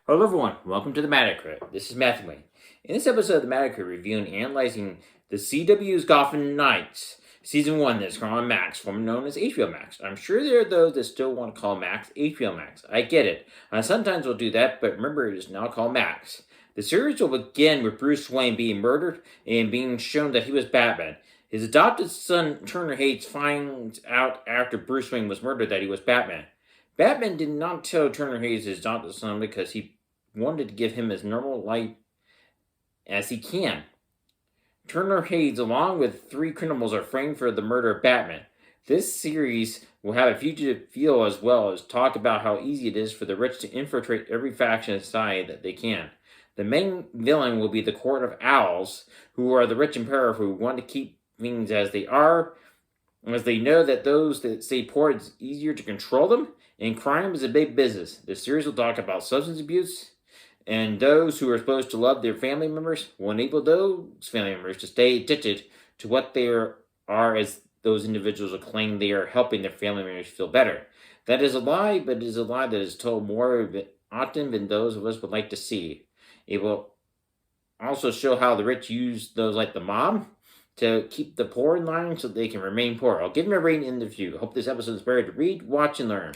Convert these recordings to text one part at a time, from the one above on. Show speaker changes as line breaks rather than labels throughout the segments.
Hello everyone, welcome to the Matacrit. This is Matthew Wayne. In this episode of the Matacrit, reviewing and analyzing the CW's Gotham Knights, Season 1 that's on Max, formerly known as HBO Max. I'm sure there are those that still want to call Max HBO Max. I get it. Sometimes we'll do that, but remember it is now called Max. The series will begin with Bruce Wayne being murdered and being shown that he was Batman. His adopted son, Turner Hayes, finds out after Bruce Wayne was murdered that he was Batman. Batman did not tell Turner Hayes his adopted son because he wanted to give him as normal life as he can. Turner Hayes, along with three criminals, are framed for the murder of Batman. This series will have a fugitive feel as well as talk about how easy it is for the rich to infiltrate every faction in society that they can. The main villain will be the Court of Owls, who are the rich and powerful who want to keep things as they are, as they know that those that stay poor, it's easier to control them, and crime is a big business. The series will talk about substance abuse, and those who are supposed to love their family members will enable those family members to stay addicted to what they are, as those individuals will claim they are helping their family members feel better. That is a lie, but it is a lie that is told more often than those of us would like to see. It will also show how the rich use those like the mob to keep the poor in line so they can remain poor. I'll give them a rating in the review. I hope this episode is better to read, watch, and learn.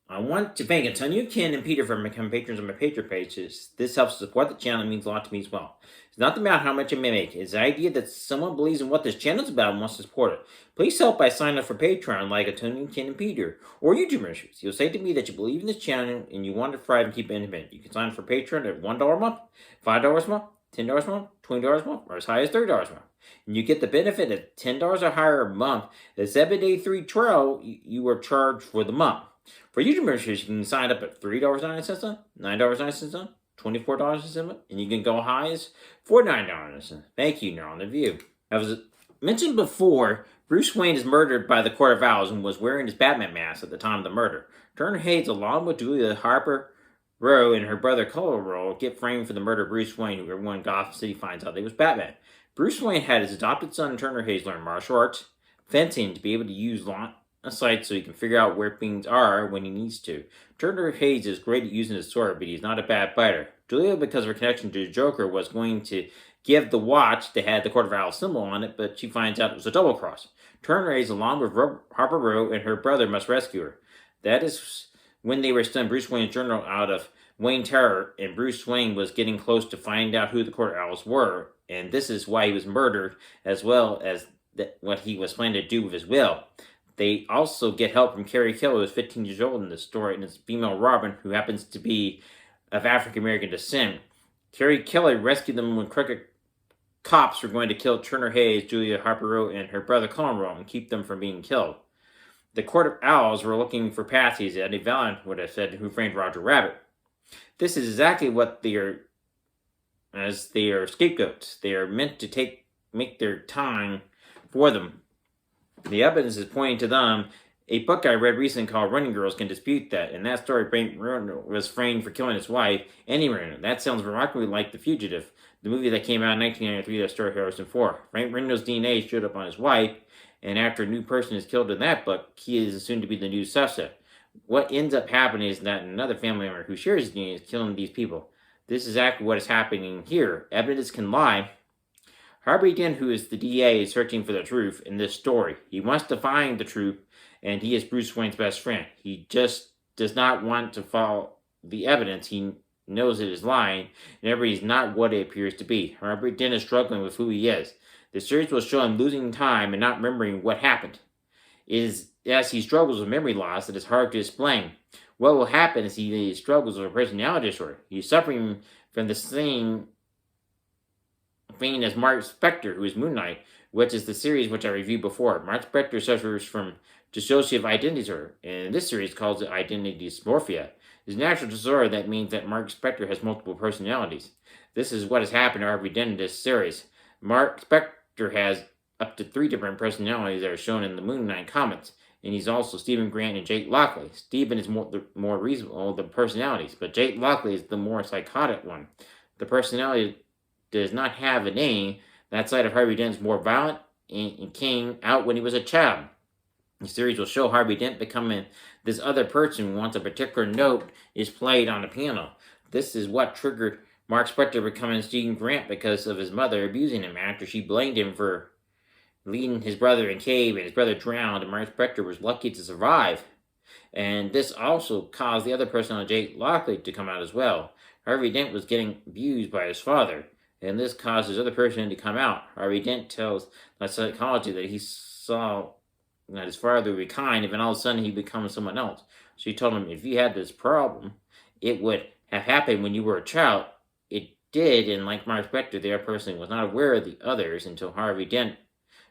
I want to thank Antonio, Ken, and Peter for becoming patrons on my Patreon pages. This helps support the channel and means a lot to me as well. It's not about how much I may make. It's the idea that someone believes in what this channel is about and wants to support it. Please help by signing up for Patreon like Antonio, Ken, and Peter, or YouTube issues. You'll say to me that you believe in this channel and you want to thrive and keep it independent. You can sign up for Patreon at $1 a month, $5 a month, $10 a month, $20 a month, or as high as $30 a month. And you get the benefit of $10 or higher a month. The 7-day free trial you are charged for the month. For YouTube members, you can sign up at $3.99, $9.99, $24.97, and you can go high as $49.99. Thank you, now on the view. As mentioned before, Bruce Wayne is murdered by the Court of Owls and was wearing his Batman mask at the time of the murder. Turner Hayes, along with Julia Harper Rowe and her brother Colorado, get framed for the murder of Bruce Wayne, who everyone in Gotham City finds out he was Batman. Bruce Wayne had his adopted son Turner Hayes learn martial arts, fencing to be able to use sight so he can figure out where things are when he needs to. Turner Hayes is great at using his sword, but he's not a bad fighter. Julia, because of her connection to the Joker, was going to give the watch that had the Court of Owls symbol on it, but she finds out it was a double cross. Turner Hayes, along with Harper Rowe and her brother, must rescue her. That is when they were stunned Bruce Wayne's journal out of Wayne Terror, and Bruce Wayne was getting close to find out who the Court of Owls were, and this is why he was murdered, as well as what he was planning to do with his will. They also get help from Carrie Kelly, who's 15 years old in this story, and it's female Robin, who happens to be of African-American descent. Carrie Kelly rescued them when crooked cops were going to kill Turner Hayes, Julia Harper Rowe, and her brother Colin and keep them from being killed. The Court of Owls were looking for patsies, as Eddie Valiant would have said, who framed Roger Rabbit. This is exactly what they are, as they are scapegoats. They are meant to make their time for them. The evidence is pointing to them. A book I read recently called Running Girls can dispute that. In that story, Frank Marino was framed for killing his wife, Annie Marino. That sounds remarkably like The Fugitive, the movie that came out in 1993 that starred Harrison Ford. Frank Marino's DNA showed up on his wife, and after a new person is killed in that book, he is assumed to be the new suspect. What ends up happening is that another family member who shares his DNA is killing these people. This is exactly what is happening here. Evidence can lie. Harvey Dent, who is the DA, is searching for the truth in this story. He wants to find the truth, and he is Bruce Wayne's best friend. He just does not want to follow the evidence. He knows it is lying, and everybody is not what it appears to be. Harvey Dent is struggling with who he is. The series will show him losing time and not remembering what happened. It is as he struggles with memory loss that is hard to explain. What will happen is he struggles with a personality disorder. He's suffering from the same thing as Mark Spector, who is Moon Knight, which is the series which I reviewed before. Mark Spector suffers from dissociative identity disorder, and this series calls it identity dysmorphia. It's a natural disorder that means that Mark Spector has multiple personalities. This is what has happened to Harvey Dent in this series. Mark Spector has up to 3 different personalities that are shown in the Moon Knight comics, and he's also Stephen Grant and Jake Lockley. Stephen is more reasonable, the personalities, but Jake Lockley is the more psychotic one. The personality does not have a name. That side of Harvey Dent is more violent and came out when he was a child. The series will show Harvey Dent becoming this other person once a particular note is played on the piano. This is what triggered Mark Spector becoming Stephen Grant because of his mother abusing him after she blamed him for leading his brother in cave and his brother drowned, and Mark Spector was lucky to survive. And this also caused the other person on Jake Lockley to come out as well. Harvey Dent was getting abused by his father, and this caused his other person to come out. Harvey Dent tells the psychology that he saw that his father would be kind, and then all of a sudden he becomes someone else. So he told him, if you had this problem, it would have happened when you were a child. It did, and like Mark Spector, the other person was not aware of the others until Harvey Dent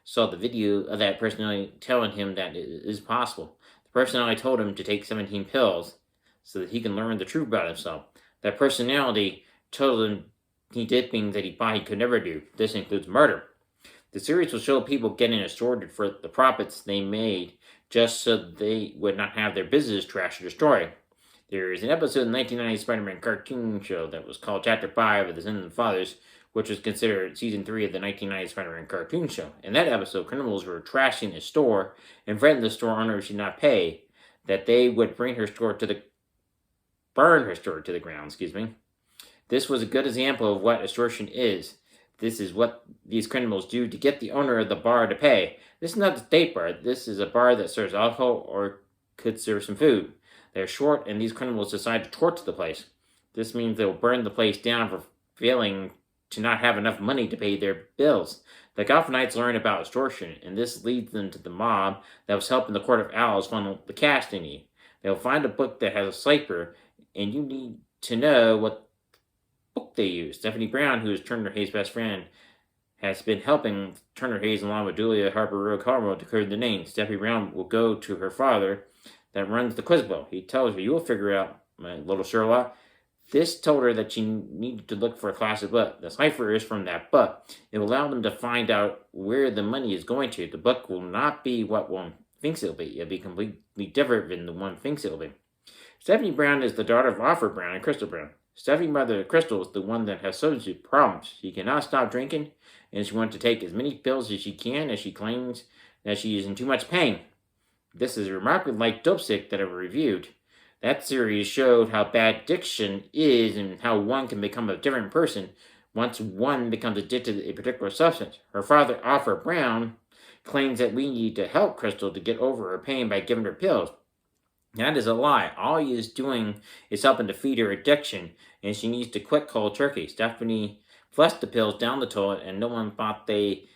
saw the video of that personality telling him that it is possible. The personality told him to take 17 pills so that he can learn the truth about himself. That personality told him he did things that he thought he could never do. This includes murder. The series will show people getting extorted for the profits they made just so they would not have their business trashed or destroyed. There is an episode in the 1990 Spider-Man cartoon show that was called Chapter 5 of The Sins of the Fathers, which was considered Season 3 of the 1990 Spider-Man cartoon show. In that episode, criminals were trashing a store and threatened the store owner if she did not pay, that they would burn her store to the ground. This was a good example of what extortion is. This is what these criminals do to get the owner of the bar to pay. This is not the state bar. This is a bar that serves alcohol or could serve some food. They're short, and these criminals decide to torch the place. This means they'll burn the place down for failing to not have enough money to pay their bills. The Gothamites learn about extortion, and this leads them to the mob that was helping the Court of Owls funnel the cash they need. They'll find a book that has a cipher, and you need to know what book they use. Stephanie Brown, who is Turner Hayes' best friend, has been helping Turner Hayes along with Julia Harper Rowe Carmel to clear the name. Stephanie Brown will go to her father that runs the quiz bowl. He tells her, "You will figure it out, my little Sherlock." This told her that she needed to look for a classic book. The cipher is from that book. It will allow them to find out where the money is going to. The book will not be what one thinks it will be. It will be completely different than the one thinks it will be. Stephanie Brown is the daughter of Arthur Brown and Crystal Brown. Stephanie's mother, Crystal, is the one that has substance problems. She cannot stop drinking, and she wants to take as many pills as she can, as she claims that she is in too much pain. This is remarkably like Dopesick that I've reviewed. That series showed how bad addiction is and how one can become a different person once one becomes addicted to a particular substance. Her father, Arthur Brown, claims that we need to help Crystal to get over her pain by giving her pills. That is a lie. All he is doing is helping to feed her addiction, and she needs to quit cold turkey. Stephanie flushed the pills down the toilet, and no one thought they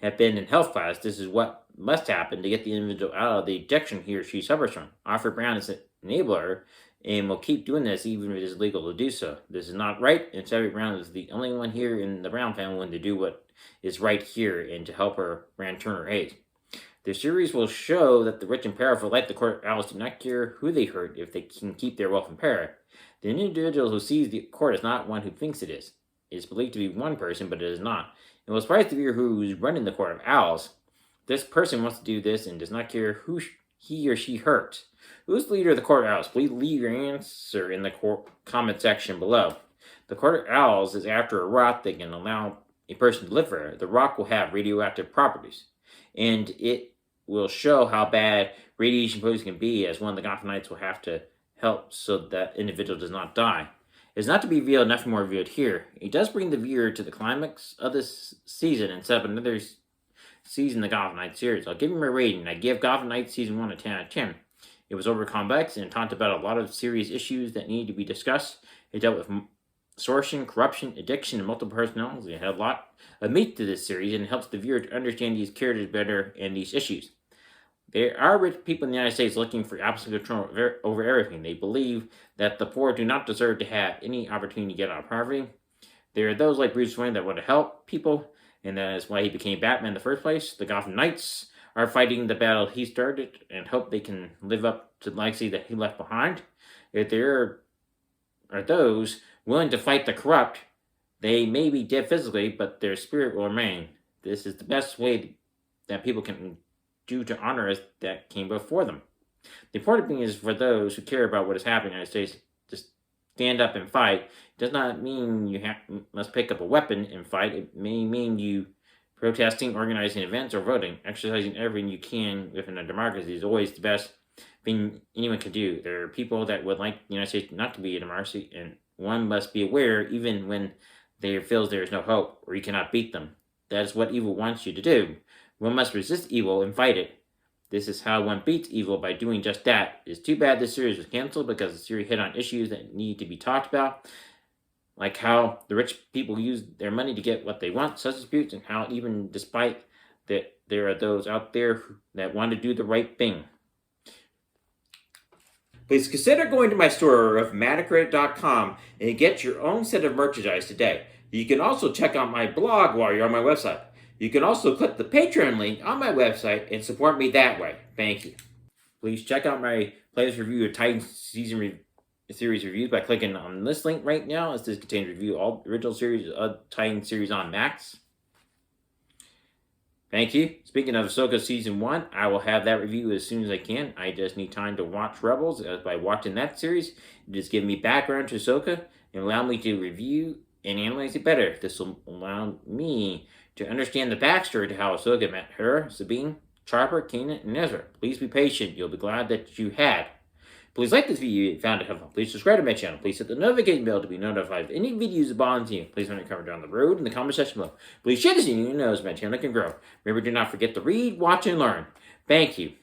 had been in health class. This is what must happen to get the individual out of the addiction he or she suffers from. Arthur Brown is an enabler and will keep doing this even if it is legal to do so. This is not right, and Stephanie Brown is the only one here in the Brown family to do what is right here and to help her brand Turner Hayes. The series will show that the rich and powerful, like the Court of Owls, do not care who they hurt if they can keep their wealth and power. The individual who sees the court is not one who thinks it is. It is believed to be one person, but it is not. It will surprise the viewer who is running the Court of Owls. This person wants to do this and does not care who he or she hurts. Who's the leader of the Court of Owls? Please leave your answer in the comment section below. The Court of Owls is after a rock that can allow a person to live forever. The rock will have radioactive properties, and it will show how bad radiation poisoning can be, as one of the Gothamites will have to help so that individual does not die. It is not to be revealed, nothing more revealed here. It does bring the viewer to the climax of this season and set up another season of the Gotham Knights series. I'll give him a rating. I give Gotham Knights Season 1 a 10 out of 10. It was over complex and talked about a lot of serious issues that needed to be discussed. It dealt with extortion, corruption, addiction, and multiple personalities. It had a lot of meat to this series, and it helps the viewer to understand these characters better and these issues. There are rich people in the United States looking for absolute control over everything. They believe that the poor do not deserve to have any opportunity to get out of poverty. There are those like Bruce Wayne that want to help people, and that is why he became Batman in the first place. The Gotham Knights are fighting the battle he started and hope they can live up to the legacy that he left behind. If there are those willing to fight the corrupt, they may be dead physically, but their spirit will remain. This is the best way that people can do to honor us that came before them. The important thing is for those who care about what is happening in the United States to stand up and fight. It does not mean you must pick up a weapon and fight. It may mean you protesting, organizing events, or voting. Exercising everything you can within a democracy is always the best thing anyone can do. There are people that would like the United States not to be a democracy, and one must be aware, even when there feels there is no hope or you cannot beat them. That is what evil wants you to do. One must resist evil and fight it. This is how one beats evil, by doing just that. It's too bad this series was canceled, because the series hit on issues that need to be talked about, like how the rich people use their money to get what they want, such disputes, and how even despite that there are those out there that want to do the right thing. Please consider going to my store of matacredit.com and get your own set of merchandise today. You can also check out my blog while you're on my website. You can also click the Patreon link on my website and support me that way. Thank you. Please check out my playlist review of Titan series reviews by clicking on this link right now, as this contains review of all original series of Titan series on Max. Thank you. Speaking of Ahsoka Season 1, I will have that review as soon as I can. I just need time to watch Rebels. By watching that series, it just gives me background to Ahsoka and allow me to review and analyze it better. This will allow me to understand the backstory to how Ahsoka met her, Sabine, Chopper, Kanan, and Ezra. Please be patient. You'll be glad that you had. Please like this video if you found it helpful. Please subscribe to my channel. Please hit the notification bell to be notified of any videos that bother you. Please let me cover down the road in the comment section below. Please share this video so my channel can grow. Remember, do not forget to read, watch, and learn. Thank you.